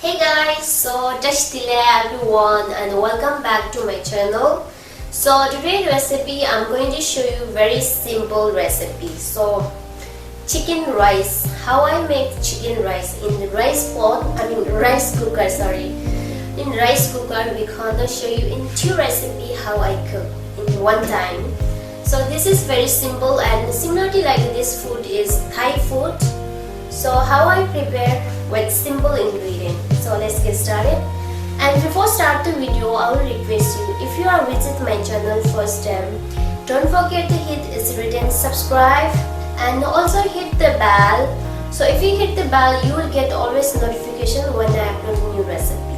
Hey guys, so everyone and welcome back to my channel. So today's recipe I'm going to show you very simple recipe. So chicken rice, how I make chicken rice in the rice cooker, in rice cooker. We gonna show you in two recipe how I cook in one time. So this is very simple and similarly like this food is Thai food. So how I prepare with simple ingredients. So let's get started. And before start the video, I will request you, if you are visit my channel first time, don't forget to hit its written subscribe and also hit the bell. So if you hit the bell, you will get always notification when I upload new recipe.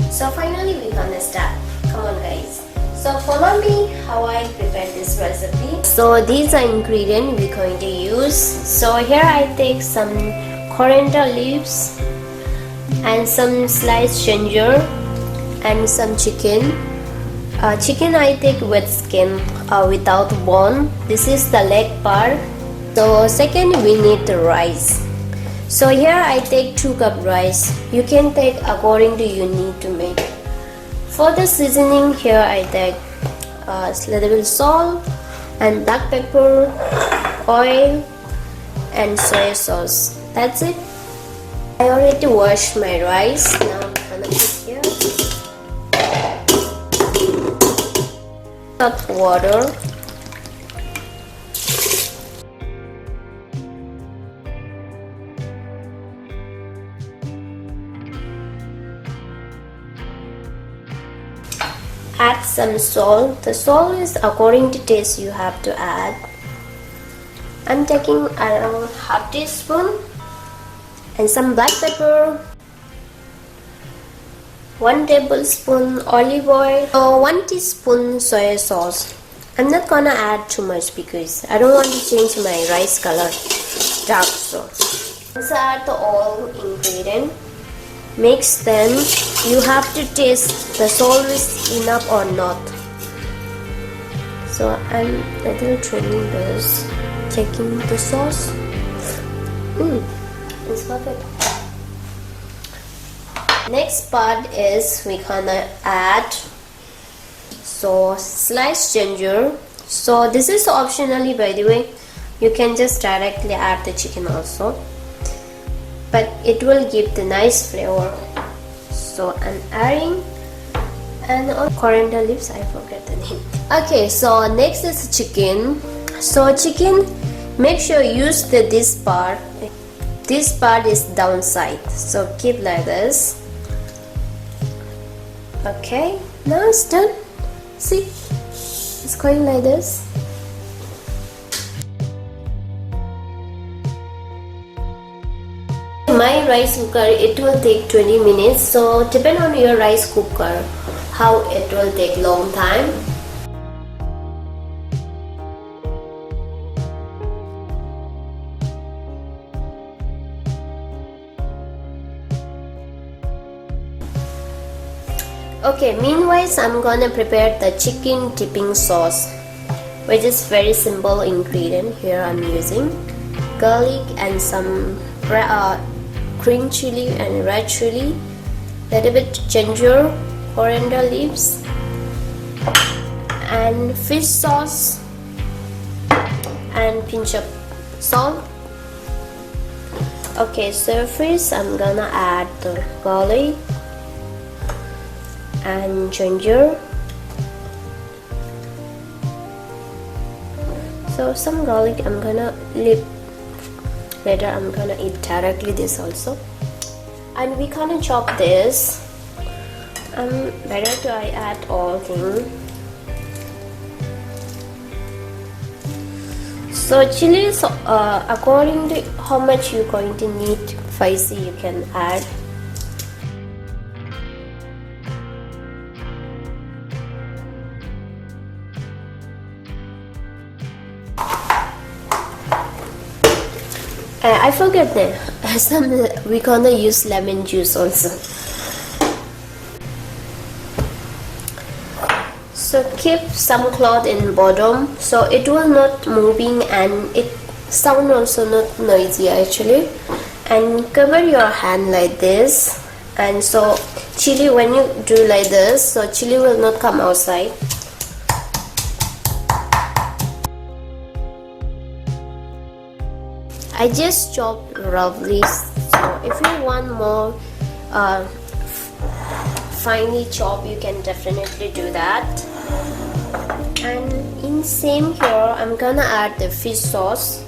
So finally we gonna start. Come on guys. So follow me how I prepare this recipe. So these are ingredients we're going to use. So here I take some coriander leaves and some sliced ginger and some chicken. Chicken I take with skin, without bone. This is the leg part. So second we need the rice. So here I take 2 cup rice. You can take according to your need to make. For the seasoning here I take a little bit salt and black pepper, oil and soy sauce. That's it. I already washed my rice. Now I'm gonna put here hot water. Add some salt. The salt is according to taste you have to add. I'm taking around half teaspoon and some black pepper, 1 tablespoon olive oil, or 1 teaspoon soy sauce. I'm not gonna add too much because I don't want to change my rice color dark. So let's add the all ingredient. Mix them. You have to taste the salt is enough or not. So I'm little trimming this, taking the sauce. It's perfect. Next part is we gonna add sliced ginger. So this is optionally, by the way. You can just directly add the chicken also, but it will give the nice flavor. So I'm adding, and on coriander leaves, I forget the name. Okay, so next is chicken. So chicken, make sure use this part. This part is downside, so keep like this. Okay, now it's done. See, it's going like this. My rice cooker, it will take 20 minutes. So depend on your rice cooker how it will take long time. Okay, meanwhile I'm gonna prepare the chicken dipping sauce, which is very simple ingredient. Here I'm using garlic and some green chili and red chili, little bit ginger, coriander leaves and fish sauce and pinch of salt. Okay, so first I'm gonna add the garlic and ginger. So some garlic I'm gonna leave. Later I'm gonna eat directly this also. And we gonna chop this. Better to I add all things. So chili is according to how much you're going to need spicy you can add. I forget that we gonna use lemon juice also. So keep some cloth in bottom so it will not moving and it sound also not noisy actually. And cover your hand like this And so chili, when you do like this, so chili will not come outside. I just chopped roughly, so if you want more finely chop, you can definitely do that. And in same here, I'm gonna add the fish sauce.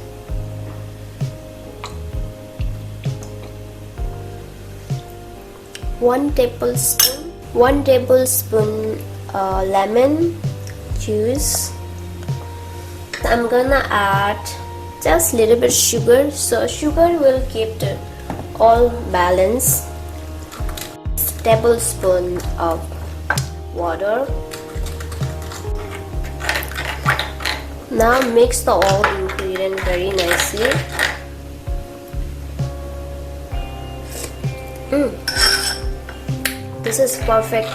One tablespoon lemon juice. I'm gonna add just little bit sugar, so sugar will keep the all balance. Tablespoon of water. Now mix the all ingredient very nicely. This is perfect.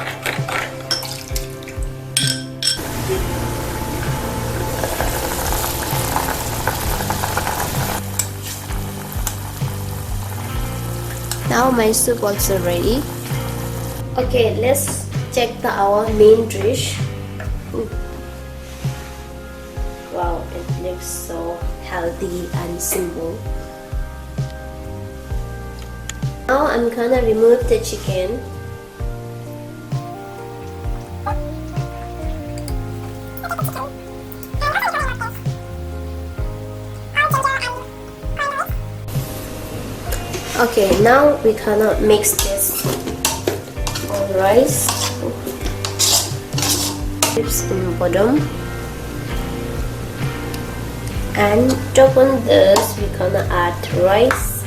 Now my soup also ready. Okay, let's check our main dish. Wow, it looks so healthy and simple. Now I'm gonna remove the chicken. Okay, now we gonna mix this on rice. Chips in bottom, and top on this we gonna add rice.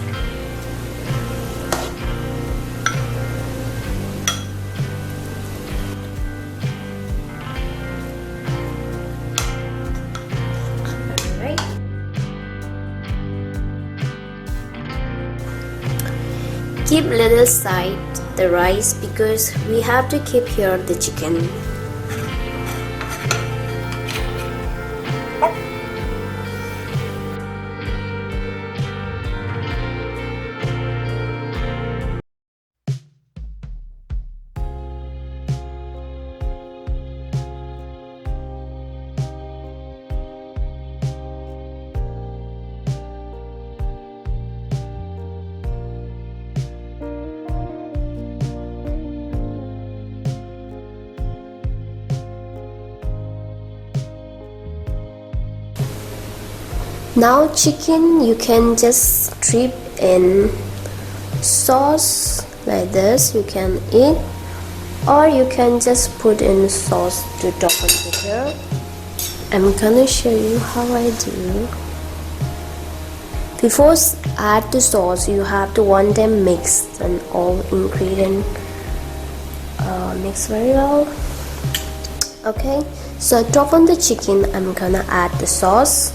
Alright. Keep little side the rice because we have to keep here the chicken. Now chicken you can just strip in sauce like this, you can eat, or you can just put in sauce to top it here. I'm gonna show you how I do. Before add the sauce, you have to want them mixed and all ingredient mix very well. Okay, so top on the chicken, I'm gonna add the sauce.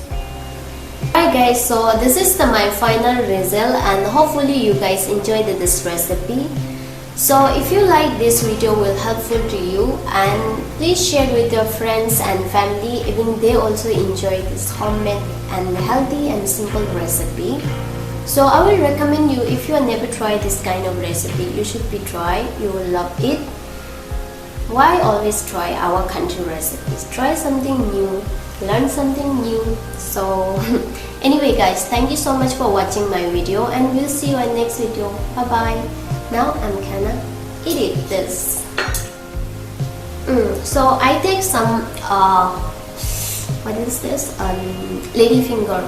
Alright guys, so this is my final result, and hopefully you guys enjoyed this recipe. So if you like this video will helpful to you, and please share with your friends and family, even they also enjoy this homemade and healthy and simple recipe. So I will recommend you, if you have never tried this kind of recipe, you should be try, you will love it. Why always try our country recipes? Try something new, learn something new. So anyway guys, thank you so much for watching my video, and we'll see you in next video. Bye bye. Now I'm gonna eat this. So I take some what is this, lady finger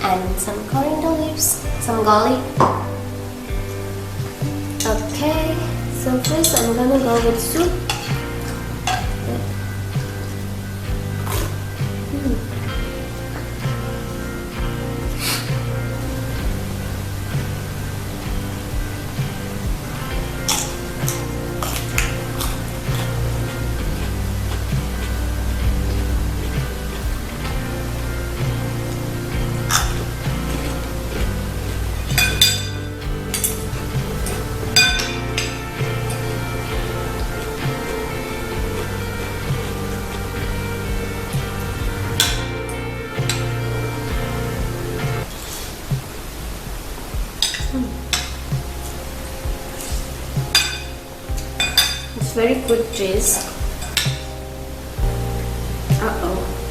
and some coriander leaves, some garlic. Okay, so first I'm gonna go with soup. very good taste. Uh-oh.